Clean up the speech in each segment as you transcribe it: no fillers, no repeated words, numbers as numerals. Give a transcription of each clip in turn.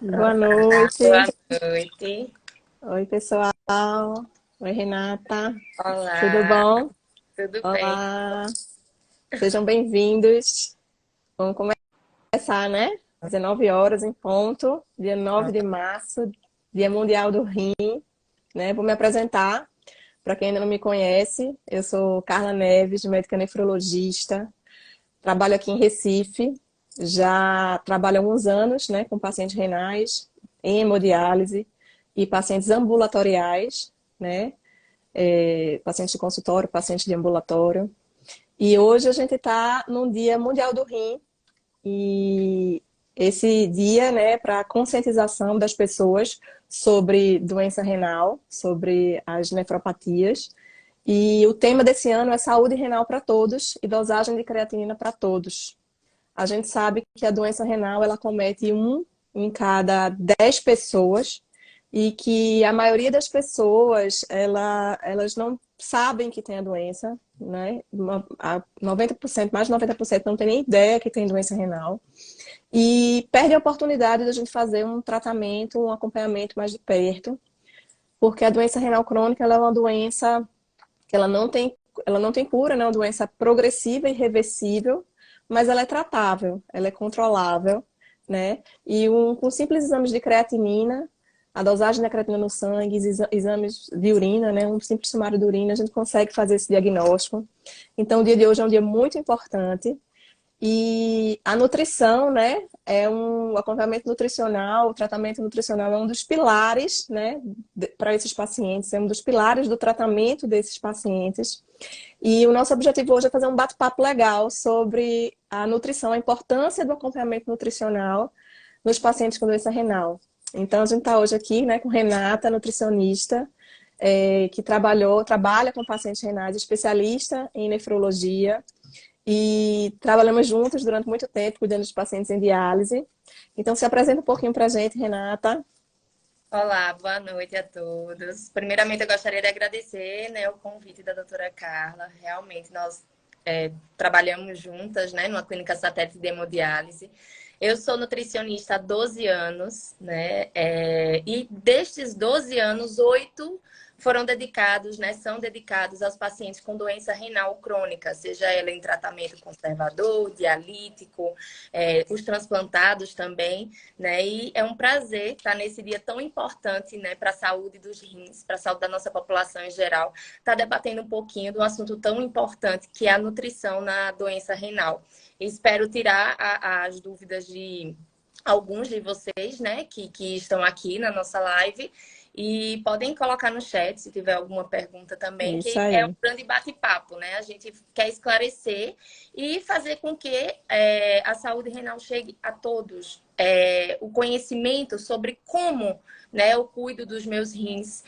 Boa noite. Boa noite. Oi, pessoal. Oi, Renata. Tudo Olá, bom? tudo bem? Olá. Sejam bem-vindos. Vamos começar, né? 19 horas em ponto, dia 9 de março, Dia Mundial do Rim, né? Vou me apresentar. Para quem ainda não me conhece, eu sou Carla Neves, médica nefrologista. Trabalho aqui em Recife. Já trabalho há alguns anos, né, com pacientes renais, em hemodiálise e pacientes ambulatoriais, né? Pacientes de consultório, pacientes de ambulatório. E hoje a gente está num Dia Mundial do Rim e esse dia, né, para conscientização das pessoas sobre doença renal, sobre as nefropatias. E o tema desse ano é saúde renal para todos e dosagem de creatinina para todos. A gente sabe que a doença renal ela comete um em cada 10 pessoas e que a maioria das pessoas elas não sabem que tem a doença, né? 90%, mais de 90% não tem nem ideia que tem doença renal e perde a oportunidade da gente fazer um tratamento, um acompanhamento mais de perto, porque a doença renal crônica ela é uma doença que ela não tem cura, né? É uma doença progressiva e reversível, mas ela é tratável, ela é controlável, né? E com simples exames de creatinina, a dosagem da creatinina no sangue, exames de urina, né? Um simples sumário de urina, a gente consegue fazer esse diagnóstico. Então, o dia de hoje é um dia muito importante. E a nutrição, né, o acompanhamento nutricional, o tratamento nutricional é um dos pilares, né, para esses pacientes, é um dos pilares do tratamento desses pacientes. E o nosso objetivo hoje é fazer um bate-papo legal sobre a nutrição, a importância do acompanhamento nutricional nos pacientes com doença renal. Então, a gente está hoje aqui, né, com Renata, nutricionista, que trabalha com pacientes renais, especialista em nefrologia, e trabalhamos juntos durante muito tempo, cuidando dos pacientes em diálise. Então, se apresenta um pouquinho para a gente, Renata. Olá, boa noite a todos. Primeiramente, eu gostaria de agradecer, né, o convite da doutora Carla. Realmente, nós trabalhamos juntas, né, numa clínica satélite de hemodiálise. Eu sou nutricionista há 12 anos, né, e destes 12 anos, 8 foram dedicados, né, são dedicados aos pacientes com doença renal crônica, seja ela em tratamento conservador, dialítico, os transplantados também, né, e é um prazer estar nesse dia tão importante, né, para a saúde dos rins, para a saúde da nossa população em geral, estar debatendo um pouquinho de um assunto tão importante que é a nutrição na doença renal. Espero tirar as dúvidas de alguns de vocês, né, que estão aqui na nossa live. E podem colocar no chat se tiver alguma pergunta também, Isso que é um aí. grande bate-papo, né? A gente quer esclarecer e fazer com que a saúde renal chegue a todos. O conhecimento sobre como, né, eu cuido dos meus rins,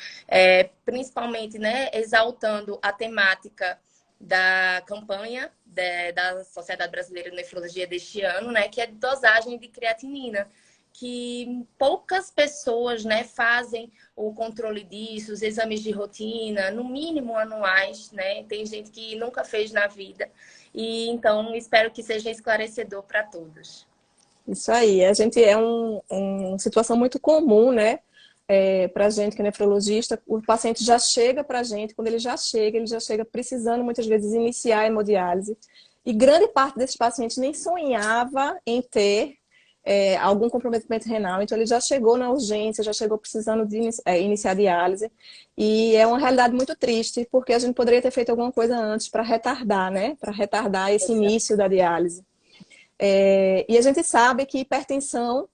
principalmente, né, exaltando a temática da campanha da Sociedade Brasileira de Nefrologia deste ano, né, que é dosagem de creatinina, que poucas pessoas, né, fazem o controle disso, os exames de rotina, no mínimo anuais, né? Tem gente que nunca fez na vida. E então espero que seja esclarecedor para todos. Isso aí. A gente uma situação muito comum, né? Para a gente que é nefrologista, o paciente já chega para a gente, quando ele já chega precisando muitas vezes iniciar a hemodiálise. E grande parte desses pacientes nem sonhava em ter algum comprometimento renal, então ele já chegou na urgência, já chegou precisando de iniciar a diálise. E é uma realidade muito triste, porque a gente poderia ter feito alguma coisa antes para retardar, né? Para retardar esse início da diálise. E a gente sabe que hipertensão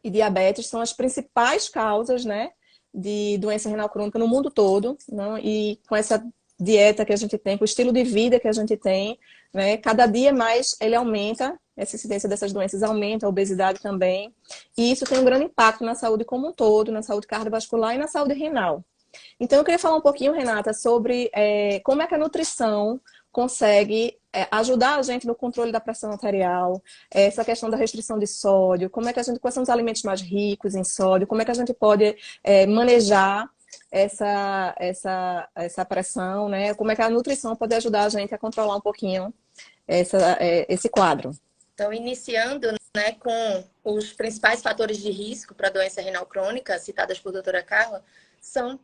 e diabetes são as principais causas, né, de doença renal crônica no mundo todo, não? E com essa dieta que a gente tem, com o estilo de vida que a gente tem, né, cada dia mais ele aumenta, essa incidência dessas doenças aumenta, a obesidade também, e isso tem um grande impacto na saúde como um todo, na saúde cardiovascular e na saúde renal. Então, eu queria falar um pouquinho, Renata, sobre como é que a nutrição consegue ajudar a gente no controle da pressão arterial, essa questão da restrição de sódio, como é que a gente, quais são os alimentos mais ricos em sódio, como é que a gente pode manejar essa pressão, né? Como é que a nutrição pode ajudar a gente a controlar um pouquinho esse quadro. Então, iniciando, né, com os principais fatores de risco para a doença renal crônica, citadas por doutora Carla, são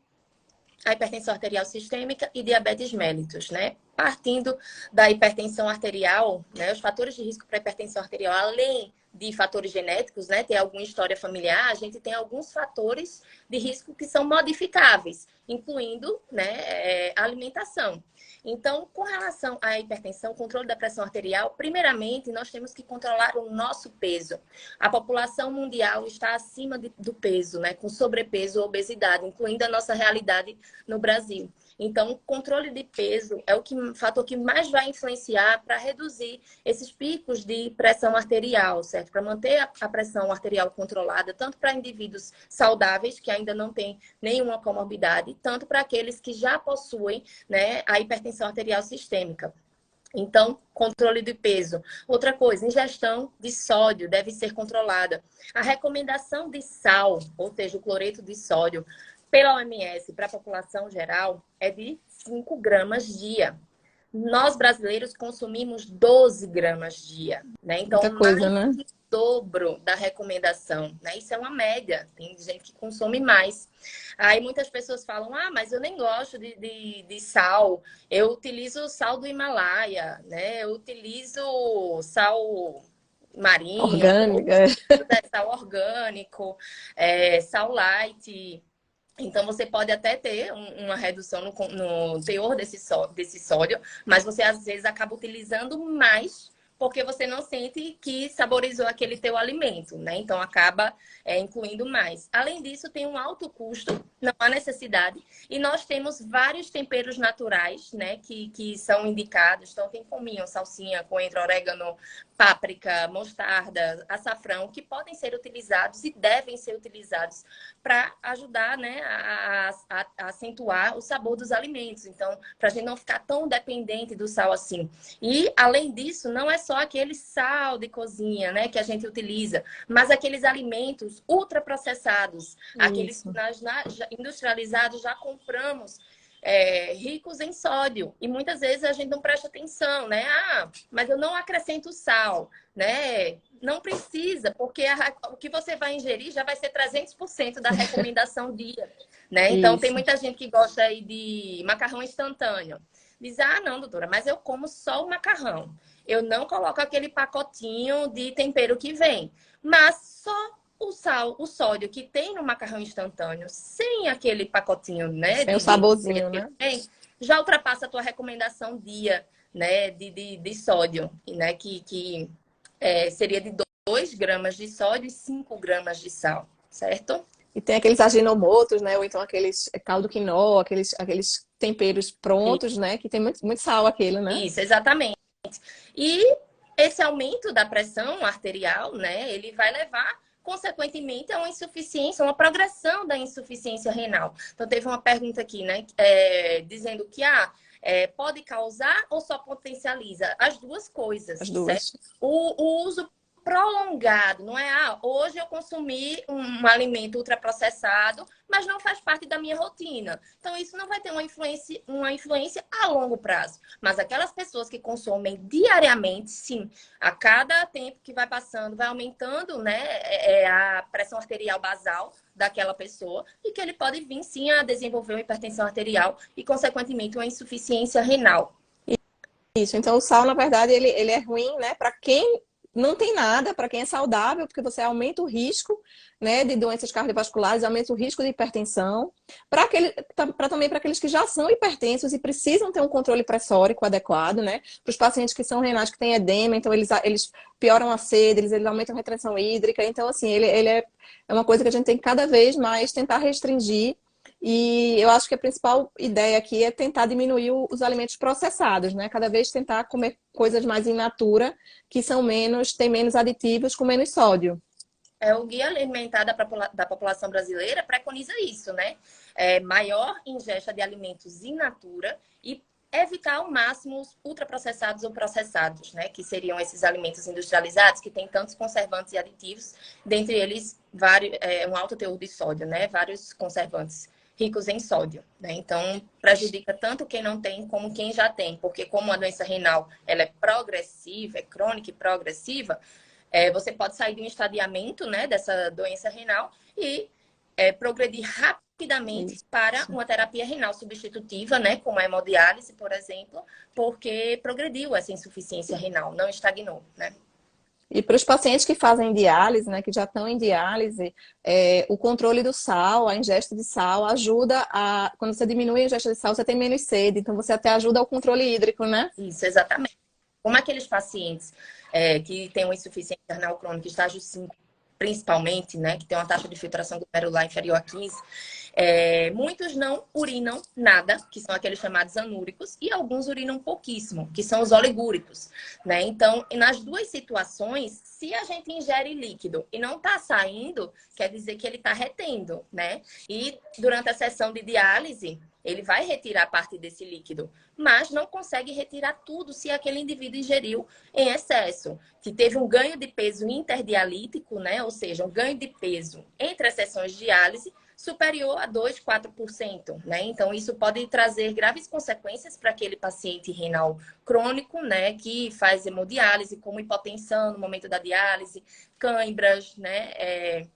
a hipertensão arterial sistêmica e diabetes mellitus, né? Partindo da hipertensão arterial, né? Os fatores de risco para hipertensão arterial, além de fatores genéticos, né? Ter alguma história familiar, a gente tem alguns fatores de risco que são modificáveis, incluindo, né, a alimentação. Então, com relação à hipertensão, controle da pressão arterial, primeiramente, nós temos que controlar o nosso peso. A população mundial está acima do peso, né? Com sobrepeso ou obesidade, incluindo a nossa realidade no Brasil. Então, o controle de peso é o fator que mais vai influenciar para reduzir esses picos de pressão arterial, certo? Para manter a pressão arterial controlada, tanto para indivíduos saudáveis, que ainda não têm nenhuma comorbidade, tanto para aqueles que já possuem, né, a hipertensão arterial sistêmica. Então, controle de peso. Outra coisa, ingestão de sódio deve ser controlada. A recomendação de sal, ou seja, o cloreto de sódio, pela OMS para a população geral, é de 5 gramas dia. Nós, brasileiros, consumimos 12 gramas dia, né? Então, Muita coisa, mais né? do dobro da recomendação, né? Isso é uma média, tem gente que consome mais. Aí muitas pessoas falam, mas eu nem gosto de sal, eu utilizo sal do Himalaia, né? Eu utilizo sal marinho, Orgânica. sal orgânico, sal light. Então, você pode até ter uma redução no teor desse sódio, mas você, às vezes, acaba utilizando mais porque você não sente que saborizou aquele teu alimento, né? Então, acaba incluindo mais. Além disso, tem um alto custo, não há necessidade. E nós temos vários temperos naturais, né? Que são indicados. Então, tem cominho, salsinha, coentro, orégano, páprica, mostarda, açafrão, que podem ser utilizados e devem ser utilizados para ajudar, né, a acentuar o sabor dos alimentos. Então, para a gente não ficar tão dependente do sal assim. E, além disso, não é só aquele sal de cozinha, né, que a gente utiliza, mas aqueles alimentos ultraprocessados, aqueles que Isso. nós industrializados já compramos, ricos em sódio. E muitas vezes a gente não presta atenção, né? Mas eu não acrescento sal, né? Não precisa, porque o que você vai ingerir já vai ser 300% da recomendação dia, né? Então, tem Isso. muita gente que gosta aí de macarrão instantâneo. Diz, não, doutora, mas eu como só o macarrão. Eu não coloco aquele pacotinho de tempero que vem. Mas só o sódio que tem no macarrão instantâneo, sem aquele pacotinho, né, Tem o de saborzinho, né? tem, já ultrapassa a tua recomendação dia, né, de sódio, né, que seria de 2 gramas de sódio e 5 gramas de sal, certo? E tem aqueles aginomotos, né? Ou então aqueles caldo quinó, aqueles temperos prontos, né? Que tem muito sal aquele, né? Isso, exatamente. E esse aumento da pressão arterial, né, ele vai levar, consequentemente, a uma insuficiência, uma progressão da insuficiência renal. Então, teve uma pergunta aqui, né, dizendo que pode causar ou só potencializa? As duas coisas, As certo? duas. O uso prolongado, não é? Hoje eu consumi um alimento ultraprocessado, mas não faz parte da minha rotina. Então, isso não vai ter uma influência a longo prazo. Mas aquelas pessoas que consomem diariamente, sim, a cada tempo que vai passando, vai aumentando, né, a pressão arterial basal daquela pessoa e que ele pode vir, sim, a desenvolver uma hipertensão arterial e, consequentemente, uma insuficiência renal. Isso. Então, o sal, na verdade, ele é ruim, né? Para quem não tem nada, para quem é saudável, porque você aumenta o risco, né, de doenças cardiovasculares, aumenta o risco de hipertensão. Também para aqueles que já são hipertensos e precisam ter um controle pressórico adequado, né? Para os pacientes que são renais, que têm edema, então eles pioram a sede, eles aumentam a retenção hídrica. Então, assim, ele é uma coisa que a gente tem que cada vez mais tentar restringir. E eu acho que a principal ideia aqui é tentar diminuir os alimentos processados, né? Cada vez tentar comer coisas mais in natura, que têm menos aditivos, com menos sódio. O Guia Alimentar da População Brasileira preconiza isso, né? Maior ingesta de alimentos in natura e evitar ao máximo os ultraprocessados ou processados, né? Que seriam esses alimentos industrializados que têm tantos conservantes e aditivos, dentre eles um alto teor de sódio, né? Vários conservantes ricos em sódio, né? Então, prejudica tanto quem não tem como quem já tem, porque como a doença renal ela é progressiva, é crônica e progressiva, você pode sair de um estadiamento, né, dessa doença renal e progredir rapidamente para uma terapia renal substitutiva, né, como a hemodiálise, por exemplo, porque progrediu essa insuficiência renal, não estagnou, né? E para os pacientes que fazem diálise, né, que já estão em diálise, o controle do sal, a ingesta de sal, ajuda a... Quando você diminui a ingesta de sal, você tem menos sede. Então, você até ajuda ao controle hídrico, né? Isso, exatamente. Como aqueles pacientes que têm uma insuficiência renal crônica, estágio 5, principalmente, né, que tem uma taxa de filtração glomerular inferior a 15, muitos não urinam nada, que são aqueles chamados anúricos, e alguns urinam pouquíssimo, que são os oligúricos, né? Então, nas duas situações, se a gente ingere líquido e não está saindo, quer dizer que ele está retendo, né? E durante a sessão de diálise, ele vai retirar parte desse líquido, mas não consegue retirar tudo se aquele indivíduo ingeriu em excesso, que teve um ganho de peso interdialítico, né? Ou seja, um ganho de peso entre as sessões de diálise superior a 2, 4%, né? Então, isso pode trazer graves consequências para aquele paciente renal crônico, né? Que faz hemodiálise, como hipotensão no momento da diálise, cãibras, né?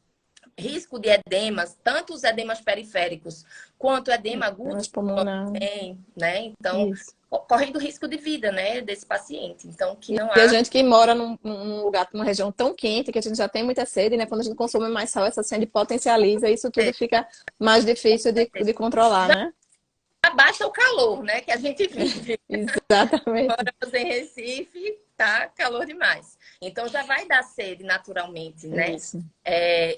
Risco de edemas, tanto os edemas periféricos quanto o edema agudo Pulmonar. também, né? Então, Isso. correndo risco de vida, né, desse paciente. Então, que não E a há... gente que mora num lugar, numa região tão quente, que a gente já tem muita sede, né? Quando a gente consome mais sal, essa sede potencializa, isso tudo fica mais difícil de controlar, né? Já basta o calor, né, que a gente vive. Exatamente. Moramos em Recife, tá calor demais. Então, já vai dar sede naturalmente, né? Isso.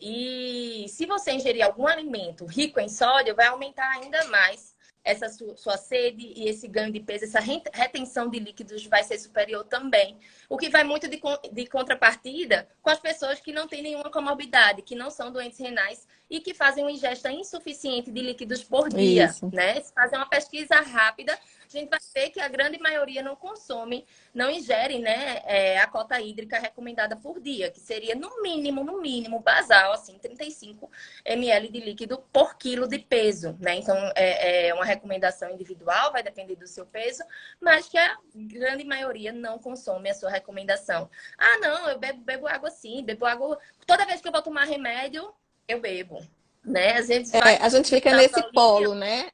E se você ingerir algum alimento rico em sódio, vai aumentar ainda mais essa sua sede e esse ganho de peso, essa retenção de líquidos vai ser superior também. O que vai muito de contrapartida com as pessoas que não têm nenhuma comorbidade, que não são doentes renais e que fazem uma ingesta insuficiente de líquidos por dia, Isso. né? Se fazer uma pesquisa rápida, a gente vai ver que a grande maioria não consome, não ingere, né, a cota hídrica recomendada por dia, que seria no mínimo, basal, assim, 35 ml de líquido por quilo de peso, né? Então, é uma recomendação individual, vai depender do seu peso, mas que a grande maioria não consome a sua recomendação. Ah, não, eu bebo água sim, bebo água... Toda vez que eu vou tomar remédio, eu bebo, né? Às vezes A gente fica nesse polo, né?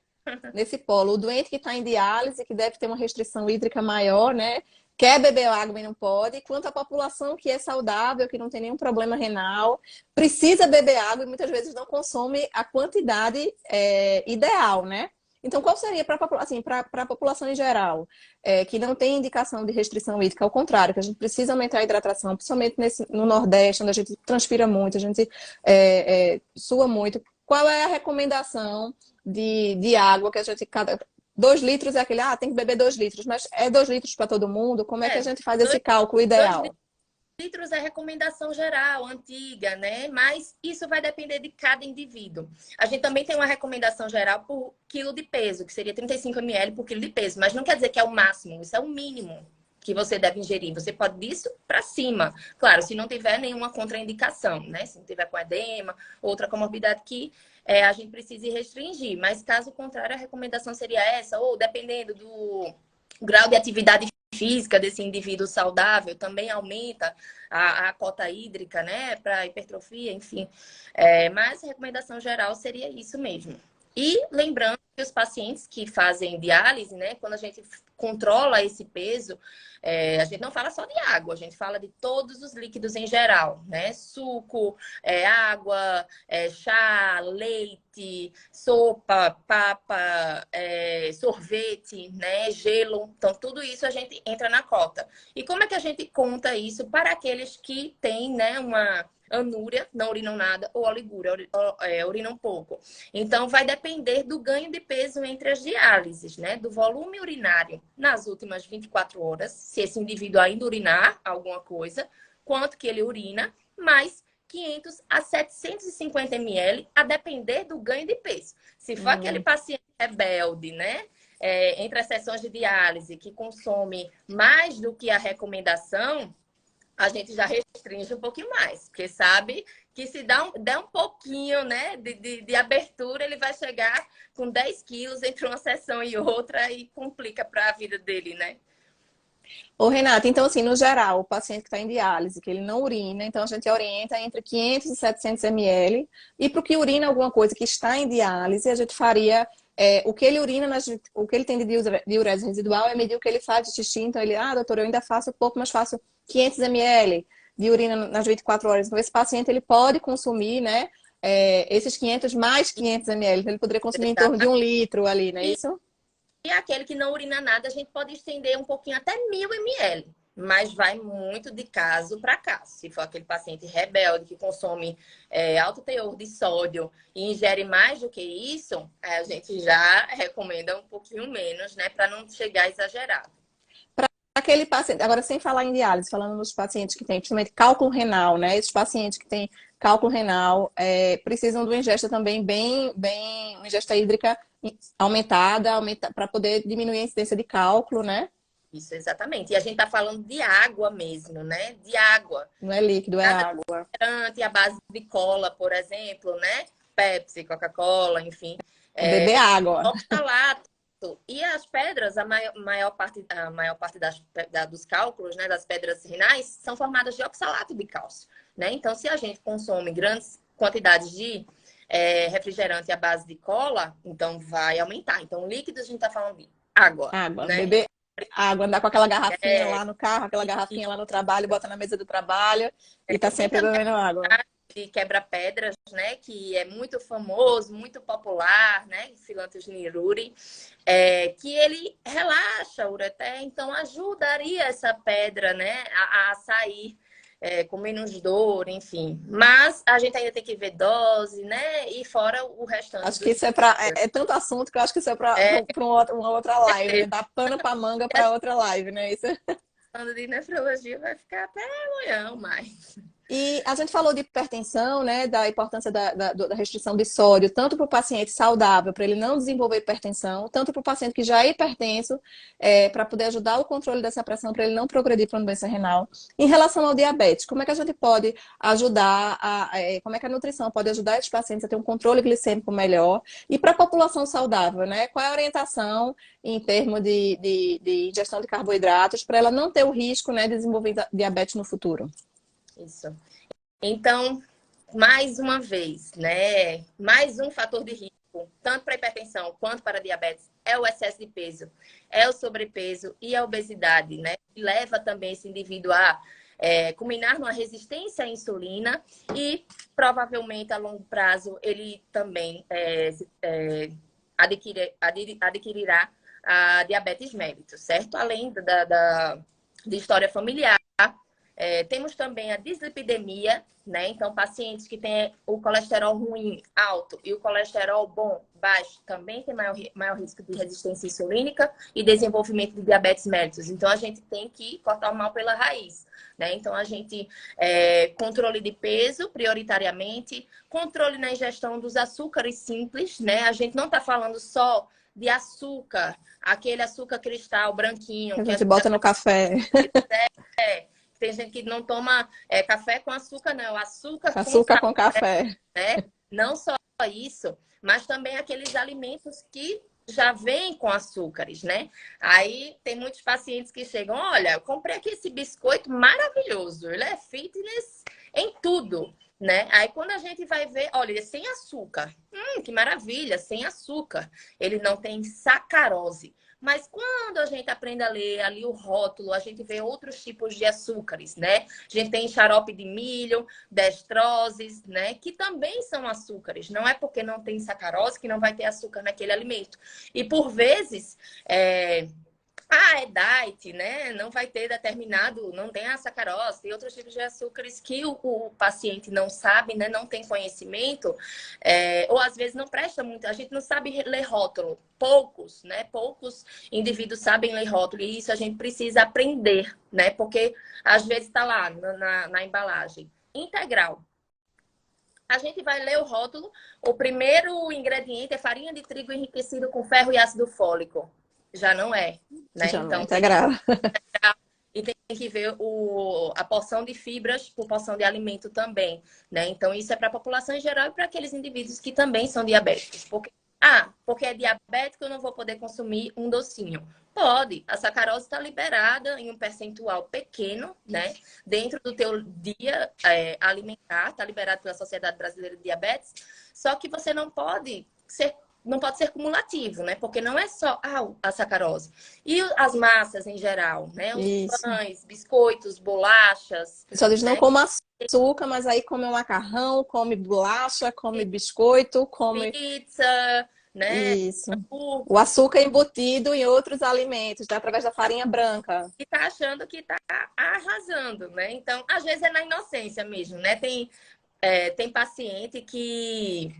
Nesse polo. O doente que está em diálise, que deve ter uma restrição hídrica maior, né? Quer beber água e não pode. Quanto à população que é saudável, que não tem nenhum problema renal, precisa beber água e muitas vezes não consome a quantidade ideal, né? Então, qual seria para assim, a população em geral, que não tem indicação de restrição hídrica, ao contrário, que a gente precisa aumentar a hidratação, principalmente no Nordeste, onde a gente transpira muito, a gente sua muito. Qual é a recomendação de água que a gente... 2 litros é aquele, tem que beber 2 litros, mas é 2 litros para todo mundo? Como é que a gente faz esse cálculo ideal? Litros é recomendação geral, antiga, né? Mas isso vai depender de cada indivíduo. A gente também tem uma recomendação geral por quilo de peso, que seria 35 ml por quilo de peso, mas não quer dizer que é o máximo, isso é o mínimo que você deve ingerir. Você pode disso para cima. Claro, se não tiver nenhuma contraindicação, né? Se não tiver com edema, outra comorbidade que a gente precise restringir. Mas caso contrário, a recomendação seria essa, ou dependendo do grau de atividade física desse indivíduo saudável, também aumenta a cota hídrica, né? Para hipertrofia, enfim. Mas a recomendação geral seria isso mesmo. E lembrando que os pacientes que fazem diálise, né, quando a gente controla esse peso, a gente não fala só de água, a gente fala de todos os líquidos em geral, né? Suco, água, chá, leite, sopa, papa, sorvete, né, gelo. Então, tudo isso a gente entra na cota. E como é que a gente conta isso para aqueles que têm, né, uma anúria, não urinam nada, ou oligúria, urinam pouco? Então, vai depender do ganho de peso entre as diálises, né? Do volume urinário nas últimas 24 horas, se esse indivíduo ainda urinar alguma coisa, quanto que ele urina, mais 500 a 750 ml, a depender do ganho de peso. Se for aquele paciente rebelde, né? Entre as sessões de diálise, que consome mais do que a recomendação, a gente já restringe um pouquinho mais, porque sabe que se der um pouquinho, né, de abertura, ele vai chegar com 10 quilos entre uma sessão e outra e complica para a vida dele, né? Ô, Renata, então assim, no geral, o paciente que está em diálise, que ele não urina, então a gente orienta entre 500 e 700 ml, e para o que urina alguma coisa que está em diálise, a gente faria o que ele urina, o que ele tem de diurese residual é medir o que ele faz de xixi, então ele, doutor, eu ainda faço pouco, mas faço 500 ml de urina nas 24 horas, então esse paciente ele pode consumir, né, esses 500 mais 500 ml, então ele poderia consumir em torno de 1 litro ali, não é isso? E aquele que não urina nada, a gente pode estender um pouquinho até 1.000 ml. Mas vai muito de caso para caso. Se for aquele paciente rebelde que consome alto teor de sódio e ingere mais do que isso, a gente já recomenda um pouquinho menos, né? Para não chegar exagerado. Aquele paciente, agora sem falar em diálise, falando nos pacientes que têm principalmente cálculo renal, né? Esses pacientes que têm cálculo renal precisam de uma ingesta também uma ingesta hídrica aumentada para poder diminuir a incidência de cálculo, né? Isso, exatamente. E a gente tá falando de água mesmo, né? De água. Não é líquido, é Nada água. a base de cola, por exemplo, né? Pepsi, Coca-Cola, enfim. Beber água. Oxalato. E as pedras, a maior parte dos cálculos, né, das pedras renais, são formadas de oxalato de cálcio, né? Então, se a gente consome grandes quantidades de refrigerante à base de cola, então vai aumentar. Então, líquido a gente está falando de água, Água. né? Beber água, andar com aquela garrafinha lá no carro, aquela garrafinha lá no trabalho, bota na mesa do trabalho e tá sempre bebendo água. De quebra-pedras, né, que é muito famoso, muito popular, né, Philanthus niruri, que ele relaxa o ureter, então ajudaria essa pedra, né, a sair com menos dor, enfim. Mas a gente ainda tem que ver dose, né, e fora o restante. Acho que isso é tanto assunto que eu acho que isso é para uma outra live, né? Dá pano para manga para outra live, né? Isso. Falando de nefrologia vai ficar até amanhã, mais. E a gente falou de hipertensão, né, da importância da restrição de sódio, tanto para o paciente saudável, para ele não desenvolver hipertensão, tanto para o paciente que já é hipertenso, para poder ajudar o controle dessa pressão, para ele não progredir para uma doença renal. Em relação ao diabetes, como é que a gente pode ajudar, como é que a nutrição pode ajudar esses pacientes a ter um controle glicêmico melhor? E para a população saudável, né, qual é a orientação em termos de ingestão de carboidratos para ela não ter o risco, né, de desenvolver diabetes no futuro? Isso. Então, mais uma vez, né? Mais um fator de risco, tanto para hipertensão quanto para diabetes, é o excesso de peso, é o sobrepeso e a obesidade, né? Que leva também esse indivíduo a culminar numa resistência à insulina e provavelmente a longo prazo ele também adquirirá a diabetes mellitus, certo? Além de história familiar. Temos também a dislipidemia, né? Então, pacientes que têm o colesterol ruim alto e o colesterol bom baixo também tem maior risco de resistência insulínica e desenvolvimento de diabetes mellitus. Então, a gente tem que cortar o mal pela raiz, né? Então, a gente controle de peso, prioritariamente, controle na ingestão dos açúcares simples, né? A gente não está falando só de açúcar, aquele açúcar cristal branquinho. Que a gente bota no café. Tem gente que não toma café com açúcar, não. Açúcar com café. Né? Não só isso, mas também aqueles alimentos que já vêm com açúcares, né? Aí tem muitos pacientes que chegam, olha, eu comprei aqui esse biscoito maravilhoso, ele é fitness em tudo, né? Aí quando a gente vai ver, olha, ele é sem açúcar. Que maravilha, sem açúcar. Ele não tem sacarose. Mas quando a gente aprende a ler ali o rótulo, a gente vê outros tipos de açúcares, né? A gente tem xarope de milho, destroses, né? Que também são açúcares. Não é porque não tem sacarose que não vai ter açúcar naquele alimento. E por vezes, é diet, né? Não vai ter determinado, não tem a sacarose, tem outros tipos de açúcares que o paciente não sabe, né? Não tem conhecimento, ou às vezes não presta muito, a gente não sabe ler rótulo. Poucos, né? Poucos indivíduos sabem ler rótulo e isso a gente precisa aprender, né? Porque às vezes está lá na embalagem. Integral. A gente vai ler o rótulo, o primeiro ingrediente é farinha de trigo enriquecido com ferro e ácido fólico. Já não é, né? Já então, não é integral. E tem que ver a porção de fibras por porção de alimento também, né? Então, isso é para a população em geral e para aqueles indivíduos que também são diabéticos. Porque é diabético, eu não vou poder consumir um docinho. Pode. A sacarose está liberada em um percentual pequeno, né? Dentro do teu dia alimentar, está liberado pela Sociedade Brasileira de Diabetes. Só que você não pode ser cumulativo, né? Porque não é só a sacarose. E as massas em geral, né? Os Isso. pães, biscoitos, bolachas, Só diz não né? coma açúcar, mas aí come um macarrão, come bolacha, come biscoito, come... Pizza, né? Isso. O açúcar é embutido em outros alimentos, tá? Através da farinha branca. E tá achando que tá arrasando, né? Então, às vezes é na inocência mesmo, né? Tem paciente que...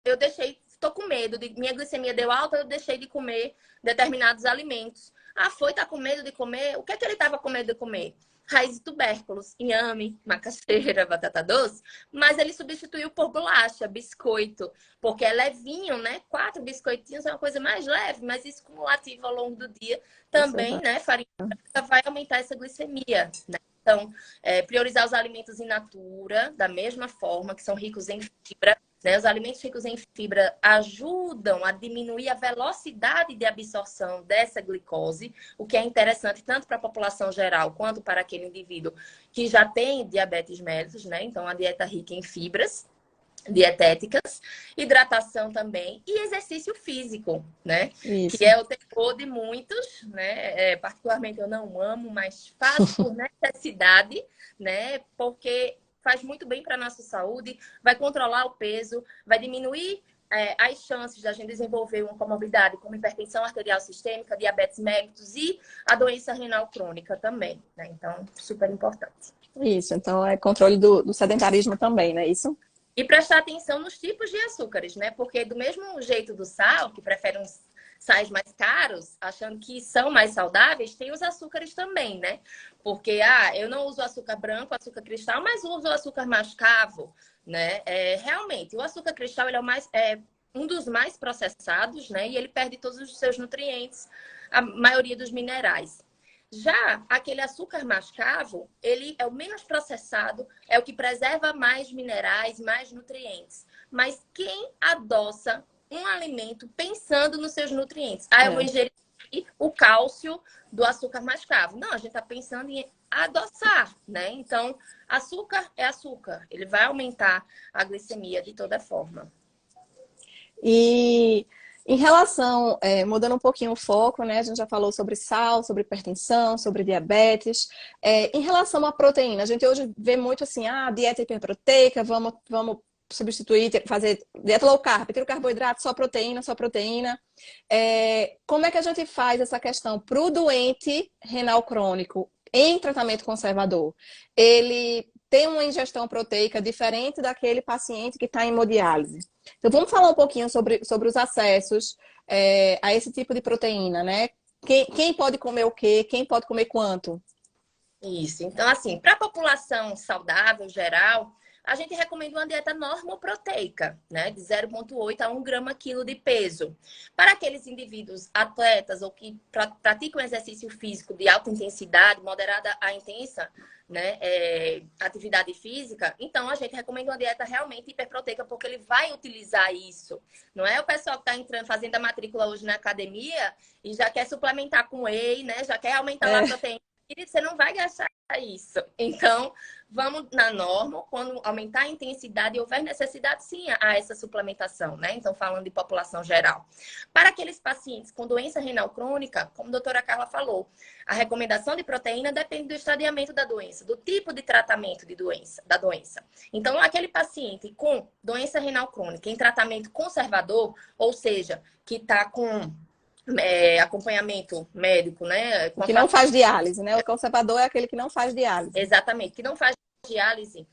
eu deixei, tô com medo, minha glicemia deu alta, eu deixei de comer determinados alimentos. Tá com medo de comer? O que é que ele tava com medo de comer? Raiz de tubérculos, inhame, macaxeira, batata doce, mas ele substituiu por bolacha, biscoito, porque é levinho, né? 4 biscoitinhos é uma coisa mais leve, mas isso cumulativo ao longo do dia também, né? Farinha branca vai aumentar essa glicemia, né? Então, priorizar os alimentos in natura, da mesma forma, que são ricos em fibra, né? Os alimentos ricos em fibra ajudam a diminuir a velocidade de absorção dessa glicose, o que é interessante tanto para a população geral quanto para aquele indivíduo que já tem diabetes mellitus, né? Então, a dieta rica em fibras dietéticas, hidratação também e exercício físico, né? Isso. Que é o terror de muitos, né? Particularmente eu não amo, mas faço por necessidade, né? Porque faz muito bem para a nossa saúde, vai controlar o peso, vai diminuir as chances da gente desenvolver uma comorbidade como hipertensão arterial sistêmica, diabetes mellitus e a doença renal crônica também, né? Então, super importante. Isso, então é controle do sedentarismo também, né? Isso? E prestar atenção nos tipos de açúcares, né? Porque do mesmo jeito do sal, que prefere uns sais mais caros, achando que são mais saudáveis, tem os açúcares também, né? Porque, eu não uso açúcar branco, açúcar cristal, mas uso açúcar mascavo, né? Realmente, o açúcar cristal ele é um dos mais processados, né? E ele perde todos os seus nutrientes, a maioria dos minerais. Já aquele açúcar mascavo, ele é o menos processado, é o que preserva mais minerais, mais nutrientes. Mas quem adoça um alimento pensando nos seus nutrientes? Eu vou ingerir o cálcio do açúcar mascavo. Não, a gente está pensando em adoçar, né? Então, açúcar é açúcar. Ele vai aumentar a glicemia de toda forma. E em relação, mudando um pouquinho o foco, né? A gente já falou sobre sal, sobre hipertensão, sobre diabetes. Em relação à proteína, a gente hoje vê muito assim, dieta hiperproteica, vamos substituir, fazer dieta low carb, tira o carboidrato, só proteína, só proteína. Como é que a gente faz essa questão para o doente renal crônico em tratamento conservador? Ele tem uma ingestão proteica diferente daquele paciente que está em hemodiálise. Então, vamos falar um pouquinho sobre os acessos a esse tipo de proteína, né? Quem pode comer o quê? Quem pode comer quanto? Isso. Então, assim, para a população saudável, geral, a gente recomenda uma dieta normoproteica, né? De 0,8 a 1 grama quilo de peso. Para aqueles indivíduos atletas ou que praticam exercício físico de alta intensidade, moderada a intensa, né? Atividade física, então a gente recomenda uma dieta realmente hiperproteica, porque ele vai utilizar isso. Não é o pessoal que está entrando, fazendo a matrícula hoje na academia e já quer suplementar com whey, né? Já quer aumentar lá a proteína. Você não vai gastar isso. Então, vamos na norma, quando aumentar a intensidade e houver necessidade, sim, a essa suplementação, né? Então, falando de população geral. Para aqueles pacientes com doença renal crônica, como a doutora Carla falou, a recomendação de proteína depende do estadiamento da doença, do tipo de tratamento da doença. Então, aquele paciente com doença renal crônica em tratamento conservador, ou seja, que está com acompanhamento médico, né? Que não faz diálise, né? O conservador é aquele que não faz diálise. Exatamente, que não faz diálise.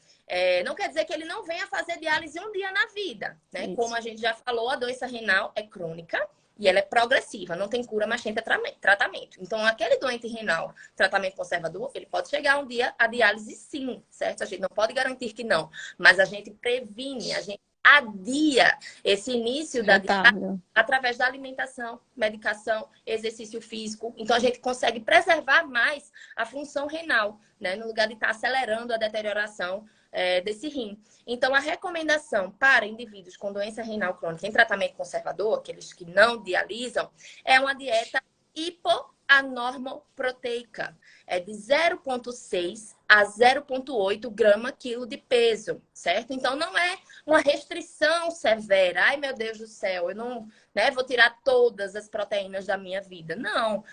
Não quer dizer que ele não venha fazer diálise um dia na vida, né? Isso. Como a gente já falou, a doença renal é crônica e ela é progressiva, não tem cura, mas tem tratamento. Então, aquele doente renal, tratamento conservador, ele pode chegar um dia a diálise sim, certo? A gente não pode garantir que não, mas a gente previne, a gente adia esse início da dieta através da alimentação, medicação, exercício físico. Então, a gente consegue preservar mais a função renal, né? No lugar de estar acelerando a deterioração desse rim. Então, a recomendação para indivíduos com doença renal crônica em tratamento conservador, aqueles que não dialisam, é uma dieta hipoanormoproteica. É de 0,6 a 0,8 grama quilo de peso, certo? Então, não é uma restrição severa. Ai, meu Deus do céu, eu não, né, vou tirar todas as proteínas da minha vida. Não.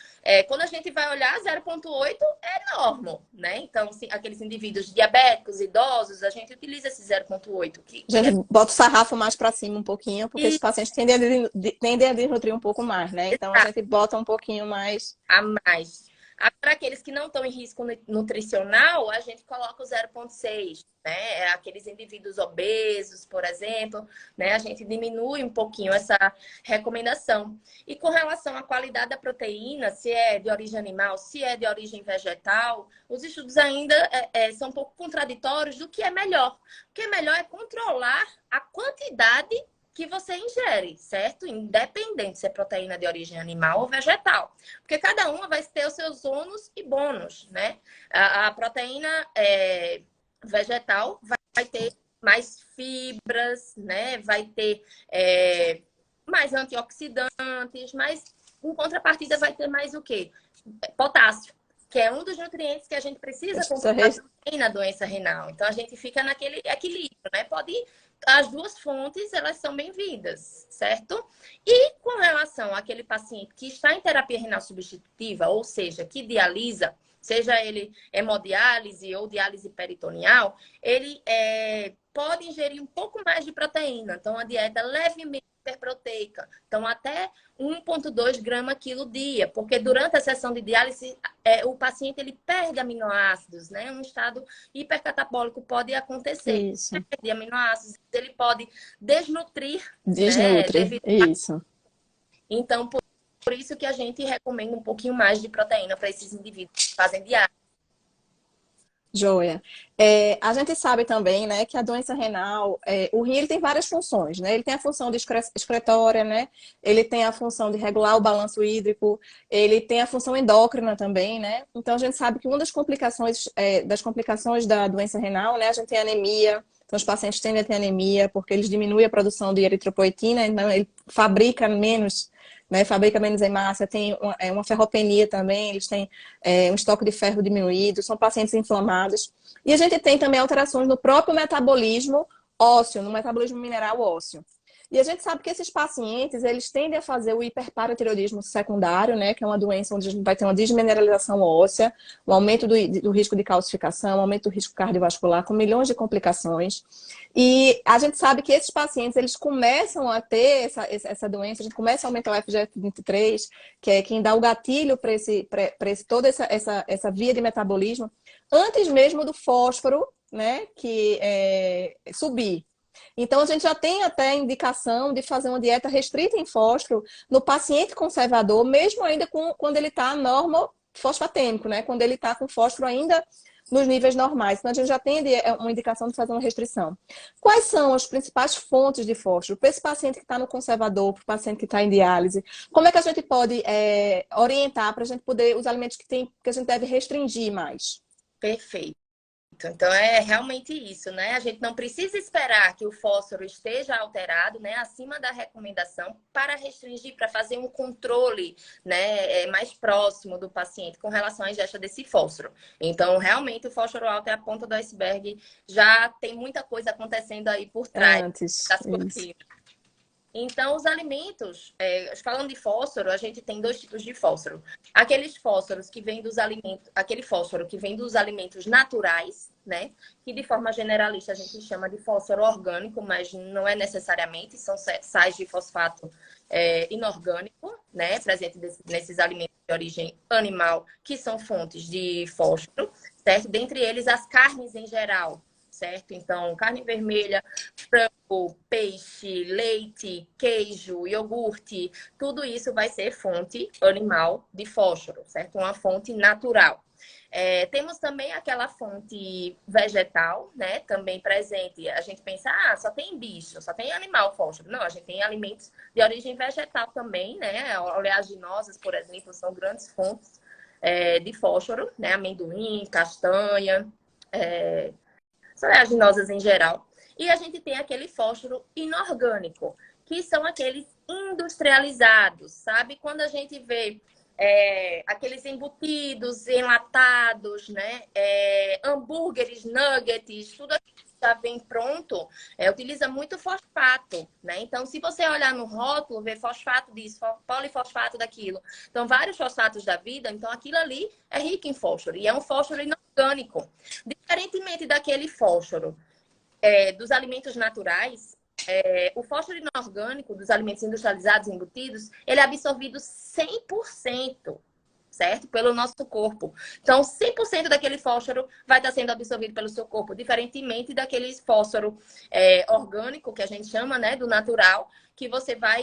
Quando a gente vai olhar, 0,8 é normal, né? Então, aqueles indivíduos diabéticos, idosos, a gente utiliza esse 0,8. A gente bota o sarrafo mais para cima um pouquinho, porque esses pacientes tendem a desnutrir um pouco mais, né? Então, a gente bota um pouquinho mais... A mais. Para aqueles que não estão em risco nutricional, a gente coloca o 0,6, né? Aqueles indivíduos obesos, por exemplo, né? A gente diminui um pouquinho essa recomendação. E com relação à qualidade da proteína, se é de origem animal, se é de origem vegetal, os estudos ainda são um pouco contraditórios do que é melhor. O que é melhor é controlar a quantidade que você ingere, certo? Independente se é proteína de origem animal ou vegetal. Porque cada uma vai ter os seus ônus e bônus, né? A proteína vegetal vai ter mais fibras, né? Vai ter mais antioxidantes, mas em contrapartida vai ter mais o quê? Potássio, que é um dos nutrientes que a gente precisa completar na doença renal. Então, a gente fica naquele equilíbrio, né? As duas fontes, elas são bem-vindas, certo? E com relação àquele paciente que está em terapia renal substitutiva, ou seja, que dialisa, seja ele hemodiálise ou diálise peritoneal, ele pode ingerir um pouco mais de proteína. Então, a dieta levemente hiperproteica. Então, até 1,2 grama quilo dia. Porque durante a sessão de diálise, o paciente ele perde aminoácidos, né? Um estado hipercatabólico pode acontecer. Isso. Perder aminoácidos, ele pode desnutrir. Desnutre, né? isso. Então, por isso que a gente recomenda um pouquinho mais de proteína para esses indivíduos que fazem diálise. Joia. A gente sabe também, né, que a doença renal, o rim ele tem várias funções, né? Ele tem a função de excretória, né? Ele tem a função de regular o balanço hídrico, ele tem a função endócrina também, né? Então a gente sabe que uma das complicações da doença renal, né, a gente tem anemia. Então os pacientes tendem a ter anemia porque eles diminuem a produção de eritropoetina, então ele fabrica menos, né, fabrica menos hemácia, tem uma ferropenia também, eles têm um estoque de ferro diminuído, são pacientes inflamados. E a gente tem também alterações no próprio metabolismo ósseo, no metabolismo mineral ósseo. E a gente sabe que esses pacientes, eles tendem a fazer o hiperparatiroidismo secundário, né, que é uma doença onde a gente vai ter uma desmineralização óssea, um aumento do risco de calcificação, um aumento do risco cardiovascular, com milhões de complicações. E a gente sabe que esses pacientes, eles começam a ter essa doença, a gente começa a aumentar o FGF23, que é quem dá o gatilho para toda essa via de metabolismo, antes mesmo do fósforo, né, subir. Então, a gente já tem até indicação de fazer uma dieta restrita em fósforo no paciente conservador, mesmo ainda quando ele está normofosfatêmico, né? Quando ele está com fósforo ainda nos níveis normais. Então, a gente já tem uma indicação de fazer uma restrição. Quais são as principais fontes de fósforo? Para esse paciente que está no conservador, para o paciente que está em diálise, como é que a gente pode orientar para a gente poder os alimentos que a gente deve restringir mais? Perfeito. Então, é realmente isso, né? A gente não precisa esperar que o fósforo esteja alterado, né, acima da recomendação para restringir, para fazer um controle, né, mais próximo do paciente com relação à ingesta desse fósforo. Então, realmente, o fósforo alto é a ponta do iceberg, já tem muita coisa acontecendo aí por trás das cortinas. Então, os alimentos, falando de fósforo, a gente tem dois tipos de fósforo. Aqueles fósforos que vêm dos alimentos, aquele fósforo que vem dos alimentos naturais, né? Que de forma generalista a gente chama de fósforo orgânico, mas não é necessariamente, são sais de fosfato inorgânico, né? Presente nesses alimentos de origem animal, que são fontes de fósforo, certo? Dentre eles, as carnes em geral. Certo? Então, carne vermelha, frango, peixe, leite, queijo, iogurte, tudo isso vai ser fonte animal de fósforo, certo? Uma fonte natural. Temos também aquela fonte vegetal, né? Também presente. A gente pensa, só tem bicho, só tem animal fósforo. Não, a gente tem alimentos de origem vegetal também, né? Oleaginosas, por exemplo, são grandes fontes de fósforo, né? Amendoim, castanha, as oleaginosas em geral. E a gente tem aquele fósforo inorgânico, que são aqueles industrializados, sabe? Quando a gente vê aqueles embutidos, enlatados, né? Hambúrgueres, nuggets, tudo aquilo que já vem pronto, utiliza muito fosfato, né? Então, se você olhar no rótulo, ver fosfato disso, polifosfato daquilo, então vários fosfatos da vida, então aquilo ali é rico em fósforo, e é um fósforo inorgânico. Diferentemente daquele fósforo dos alimentos naturais, o fósforo inorgânico dos alimentos industrializados e embutidos, ele é absorvido 100%, certo? Pelo nosso corpo. Então, 100% daquele fósforo vai estar sendo absorvido pelo seu corpo, diferentemente daquele fósforo orgânico, que a gente chama, né, do natural, que você vai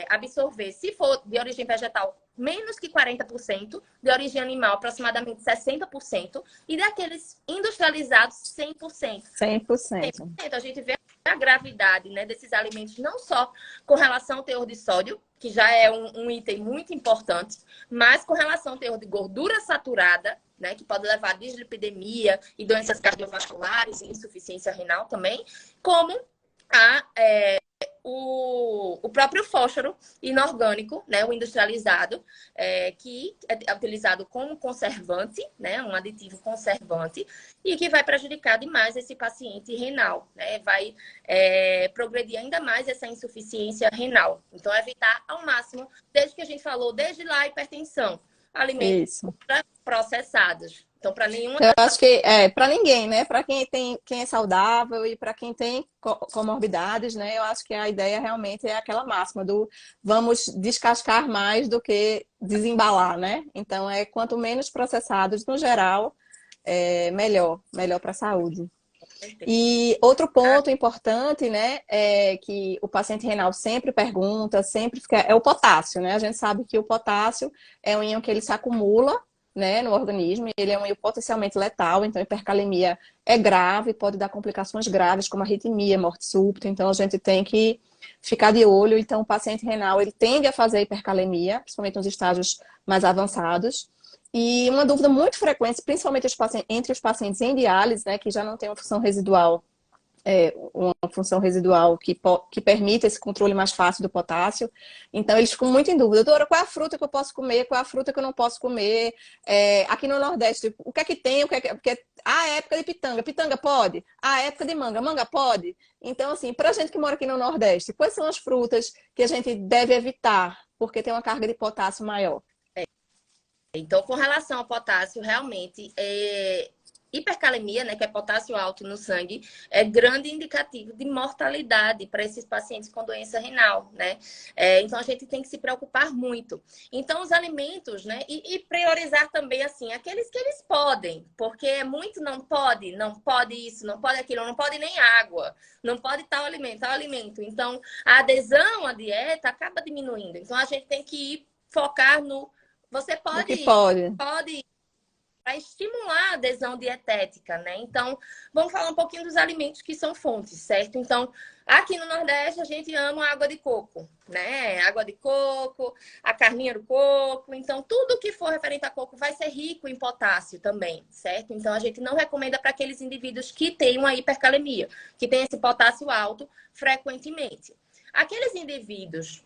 absorver. Se for de origem vegetal, menos que 40%, de origem animal, aproximadamente 60%, e daqueles industrializados, 100%. 100%. A gente vê a gravidade, né, desses alimentos, não só com relação ao teor de sódio, que já é um item muito importante, mas com relação ao teor de gordura saturada, né, que pode levar a dislipidemia e doenças cardiovasculares e insuficiência renal também, como o próprio fósforo inorgânico, né, o industrializado, que é utilizado como conservante, né, um aditivo conservante, e que vai prejudicar demais esse paciente renal, né, vai progredir ainda mais essa insuficiência renal. Então, evitar ao máximo, desde que a gente falou, desde lá a hipertensão, alimentos processados. Então, para nenhuma... Eu acho que para ninguém, né? Para quem é saudável e para quem tem comorbidades, né? Eu acho que a ideia realmente é aquela máxima do vamos descascar mais do que desembalar, né? Então, quanto menos processados, no geral, melhor para a saúde. E outro ponto importante, né, é que o paciente renal sempre pergunta, sempre fica, é o potássio, né? A gente sabe que o potássio é um íon que ele se acumula, né, no organismo, ele é um íon potencialmente letal, então hipercalemia é grave, pode dar complicações graves, como arritmia, morte súbita, então a gente tem que ficar de olho. Então o paciente renal, ele tende a fazer hipercalemia, principalmente nos estágios mais avançados. E uma dúvida muito frequente, principalmente entre os pacientes em diálise, né, que já não tem uma função residual, que permita esse controle mais fácil do potássio. Então, eles ficam muito em dúvida. Doutora, qual é a fruta que eu posso comer? Qual é a fruta que eu não posso comer? Aqui no Nordeste, o que é que tem? Porque a época de pitanga. Pitanga pode? A época de manga. Manga pode? Então, assim, para a gente que mora aqui no Nordeste, quais são as frutas que a gente deve evitar? Porque tem uma carga de potássio maior. Então, com relação ao potássio, realmente, hipercalemia, né, que é potássio alto no sangue, é grande indicativo de mortalidade para esses pacientes com doença renal, né? Então, a gente tem que se preocupar muito. Então, os alimentos, né, e priorizar também, assim, aqueles que eles podem, porque muito não pode isso, não pode aquilo, não pode nem água, não pode tal alimento. Então, a adesão à dieta acaba diminuindo. Então, a gente tem que focar no... Você pode para estimular a adesão dietética, né? Então, vamos falar um pouquinho dos alimentos que são fontes, certo? Então, aqui no Nordeste, a gente ama a água de coco, né? Água de coco, a carninha do coco. Então, tudo que for referente a coco vai ser rico em potássio também, certo? Então, a gente não recomenda para aqueles indivíduos que têm uma hipercalemia, que têm esse potássio alto frequentemente. Aqueles indivíduos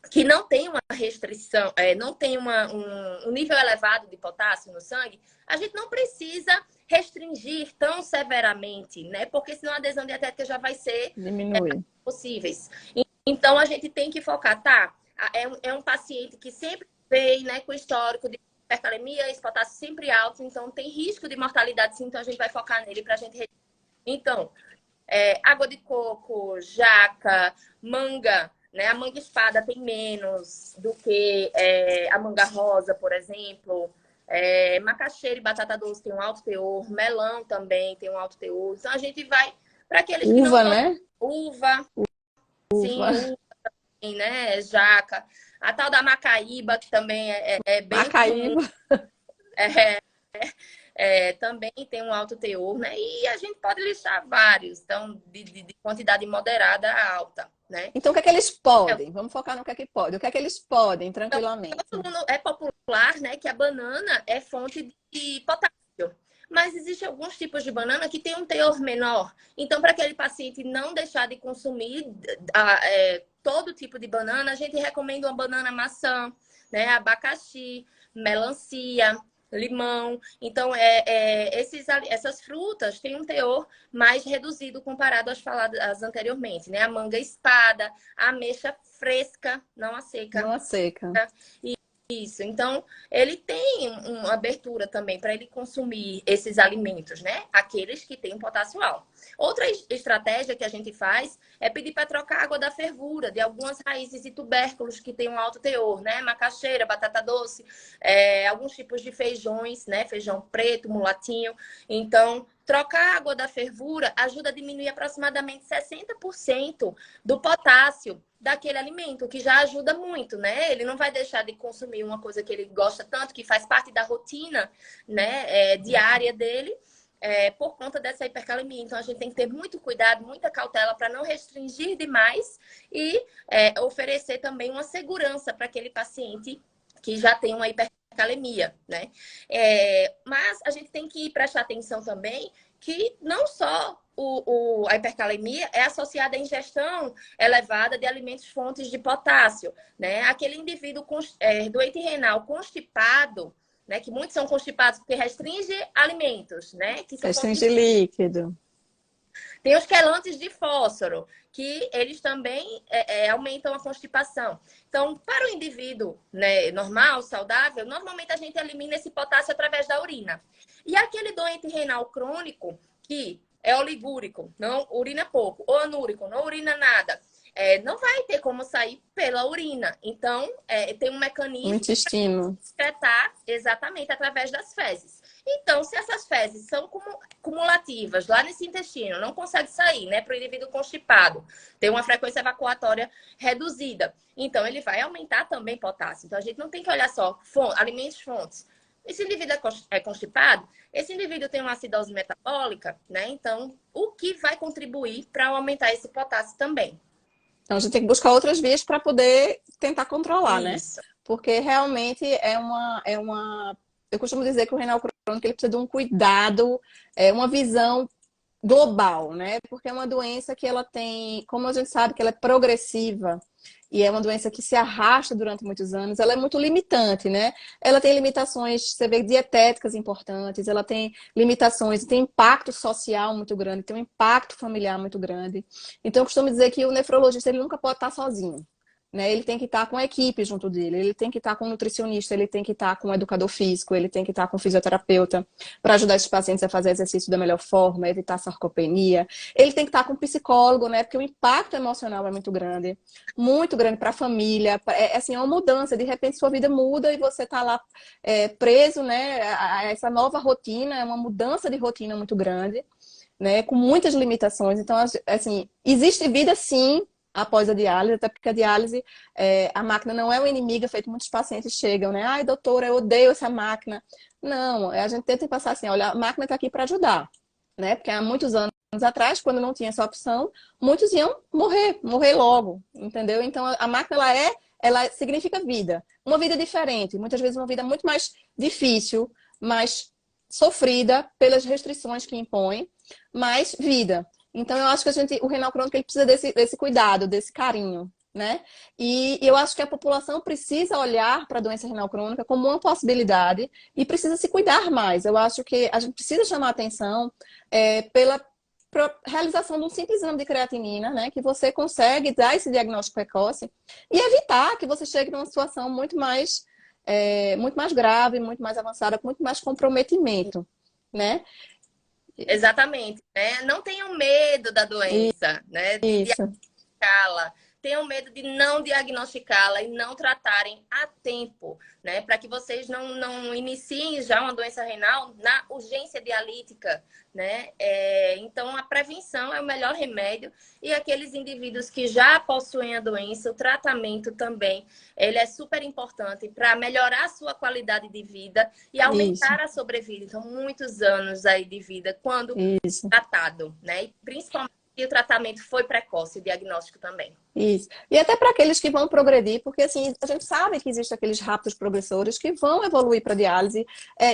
que não tem uma restrição, não tem um nível elevado de potássio no sangue, a gente não precisa restringir tão severamente, né? Porque senão a adesão dietética já vai ser possíveis. Então, a gente tem que focar, tá? É um paciente que sempre vem, né, com histórico de hipercalemia, esse potássio sempre alto, então tem risco de mortalidade, sim, então a gente vai focar nele pra gente... Então, água de coco, jaca, manga... Né? A manga espada tem menos do que a manga rosa, por exemplo. Macaxeira e batata doce tem um alto teor. Melão também tem um alto teor. Então, a gente vai para aqueles que não... né? Uva. Sim, uva também, né? Jaca. A tal da macaíba, que também é bem... Macaíba. Também tem um alto teor, né? E a gente pode listar vários. Então, de quantidade moderada a alta. Né? Então, o que é que eles podem? Vamos focar no que é que pode. O que é que eles podem, tranquilamente? Então, é popular, né, que a banana é fonte de potássio. mas existem alguns tipos de banana que têm um teor menor. Então, para aquele paciente não deixar de consumir todo tipo de banana, a gente recomenda uma banana maçã, né? Abacaxi, melancia, limão. Então, essas frutas têm um teor mais reduzido comparado às faladas anteriormente, né? A manga espada, a ameixa fresca, não a seca. Não a seca. Isso, então ele tem uma abertura também para ele consumir esses alimentos, né? Aqueles que têm potássio alto. Outra estratégia que a gente faz é pedir para trocar a água da fervura de algumas raízes e tubérculos que têm um alto teor, né? Macaxeira, batata doce, alguns tipos de feijões, né? Feijão preto, mulatinho. Então, trocar a água da fervura ajuda a diminuir aproximadamente 60% do potássio daquele alimento, que já ajuda muito, né? Ele não vai deixar de consumir uma coisa que ele gosta tanto, que faz parte da rotina, né, diária dele, por conta dessa hipercalemia. Então, a gente tem que ter muito cuidado, muita cautela para não restringir demais e oferecer também uma segurança para aquele paciente que já tem uma hipercalemia, né? Mas a gente tem que prestar atenção também que não só a hipercalemia é associada à ingestão elevada de alimentos fontes de potássio, né? Aquele indivíduo doente renal constipado, né? Que muitos são constipados porque restringe alimentos, né? Que são Restringe líquido. Tem os quelantes de fósforo, que eles também aumentam a constipação. Então, para o indivíduo, né, normal, saudável, normalmente a gente elimina esse potássio através da urina. E aquele doente renal crônico, que é oligúrico, não urina pouco, ou anúrico, não urina nada, não vai ter como sair pela urina. Então, tem um mecanismo O intestino. para excretar exatamente através das fezes. Então, se essas fezes são cumulativas lá nesse intestino, não consegue sair, né, para o indivíduo constipado, tem uma frequência evacuatória reduzida. Então, ele vai aumentar também potássio. Então, a gente não tem que olhar só alimentos fontes. Esse indivíduo é constipado, esse indivíduo tem uma acidose metabólica, né? Então, o que vai contribuir para aumentar esse potássio também? Então, a gente tem que buscar outras vias para poder tentar controlar, Isso. né? Porque realmente eu costumo dizer que o renal crônico ele precisa de um cuidado, uma visão global, né? Porque é uma doença que ela tem, como a gente sabe que ela é progressiva e é uma doença que se arrasta durante muitos anos, ela é muito limitante, né? Ela tem limitações, você vê, dietéticas importantes, ela tem limitações, tem impacto social muito grande, tem um impacto familiar muito grande. Então, eu costumo dizer que o nefrologista ele nunca pode estar sozinho. Né? Ele tem que estar com a equipe junto dele, ele tem que estar com um nutricionista, ele tem que estar com um educador físico, ele tem que estar com um fisioterapeuta para ajudar esses pacientes a fazer exercício da melhor forma, evitar sarcopenia. Ele tem que estar com um psicólogo, né? Porque o impacto emocional é muito grande para a família. É uma mudança, de repente sua vida muda e você está lá preso, né? A essa nova rotina, é uma mudança de rotina muito grande, né? Com muitas limitações. Então, assim, existe vida sim após a diálise, até porque a diálise, a máquina não é uma inimiga, feito muitos pacientes chegam, né? Ai, doutora, eu odeio essa máquina. Não, a gente tenta passar assim, olha, a máquina está aqui para ajudar, né? Porque há muitos anos atrás, quando não tinha essa opção, muitos iam morrer logo, entendeu? Então, a máquina, ela significa vida. Uma vida diferente, muitas vezes uma vida muito mais difícil, mais sofrida pelas restrições que impõe, mas vida. Então, eu acho que o renal crônico ele precisa desse cuidado, desse carinho, né? E eu acho que a população precisa olhar para a doença renal crônica como uma possibilidade e precisa se cuidar mais. Eu acho que a gente precisa chamar a atenção pela realização de um simples exame de creatinina, né? Que você consegue dar esse diagnóstico precoce e evitar que você chegue numa situação muito mais grave, muito mais avançada, com muito mais comprometimento, né? Exatamente, né? Não tenham medo da doença, né? De Isso. diagnosticá-la. Tenham medo de não diagnosticá-la e não tratarem a tempo, né? Para que vocês não iniciem já uma doença renal na urgência dialítica, né? Então, a prevenção é o melhor remédio e aqueles indivíduos que já possuem a doença, o tratamento também, ele é super importante para melhorar a sua qualidade de vida e aumentar a sobrevida. Então, muitos anos aí de vida quando tratado, né? E principalmente se o tratamento foi precoce, o diagnóstico também. Isso. E até para aqueles que vão progredir, porque assim, a gente sabe que existem aqueles rápidos progressores que vão evoluir para diálise,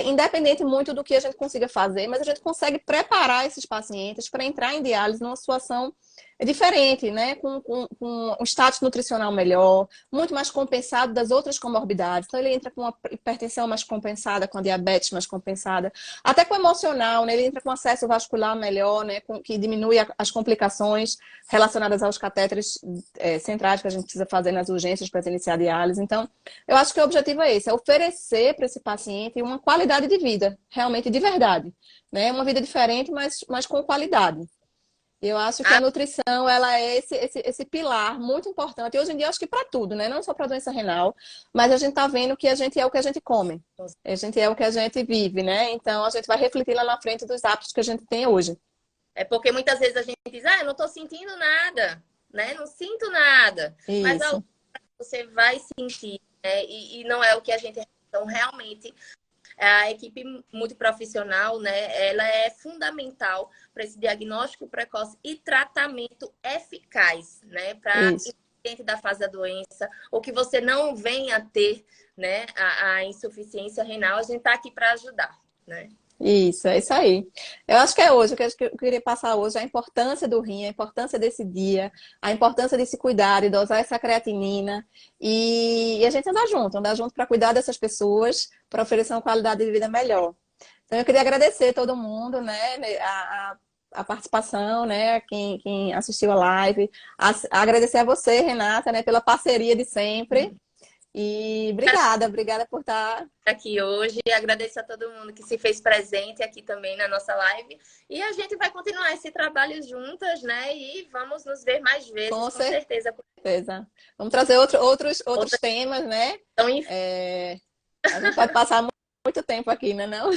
independente muito do que a gente consiga fazer, mas a gente consegue preparar esses pacientes para entrar em diálise numa situação diferente, né? Com um status nutricional melhor, muito mais compensado das outras comorbidades. Então, ele entra com uma hipertensão mais compensada, com a diabetes mais compensada, até com o emocional, né? Ele entra com acesso vascular melhor, né? Que diminui as complicações relacionadas aos catéteres centrais que a gente precisa fazer nas urgências para iniciar a diálise. Então, eu acho que o objetivo é esse, é oferecer para esse paciente uma qualidade de vida, realmente de verdade, né? Uma vida diferente, mas com qualidade. Eu acho que a Ah, nutrição, ela é esse pilar muito importante. E hoje em dia, eu acho que para tudo, né? Não só para doença renal, mas a gente está vendo que a gente é o que a gente come. A gente é o que a gente vive, né? Então, a gente vai refletir lá na frente dos hábitos que a gente tem hoje. é porque muitas vezes a gente diz, eu não estou sentindo nada, né? Não sinto nada. Mas Isso, você vai sentir, né? E não é o que a gente... Então, realmente, a equipe multiprofissional, né? Ela é fundamental para esse diagnóstico precoce e tratamento eficaz, né? Para isso. independente da fase da doença, ou que você não venha a ter, né? A insuficiência renal, a gente está aqui para ajudar, né? Isso, é isso aí. Eu acho que é hoje, o que eu queria passar hoje, é a importância do rim, a importância desse dia, a importância de se cuidar, de dosar essa creatinina e a gente andar junto para cuidar dessas pessoas, para oferecer uma qualidade de vida melhor. Então, eu queria agradecer a todo mundo, né, a participação, né, quem assistiu a live, agradecer a você, Renata, né, pela parceria de sempre e obrigada por estar. Aqui hoje e agradeço a todo mundo que se fez presente aqui também na nossa live. E a gente vai continuar esse trabalho juntas, né? E vamos nos ver mais vezes, Com com certeza. certeza. Vamos trazer outros temas, né? Então, A gente pode passar muito tempo aqui, né, não?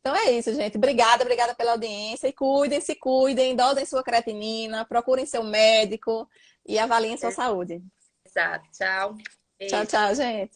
Então é isso, gente. Obrigada pela audiência. E se cuidem, dosem sua creatinina, procurem seu médico e avaliem sua saúde. exato. Tchau. Tchau, Beijo. tchau, gente.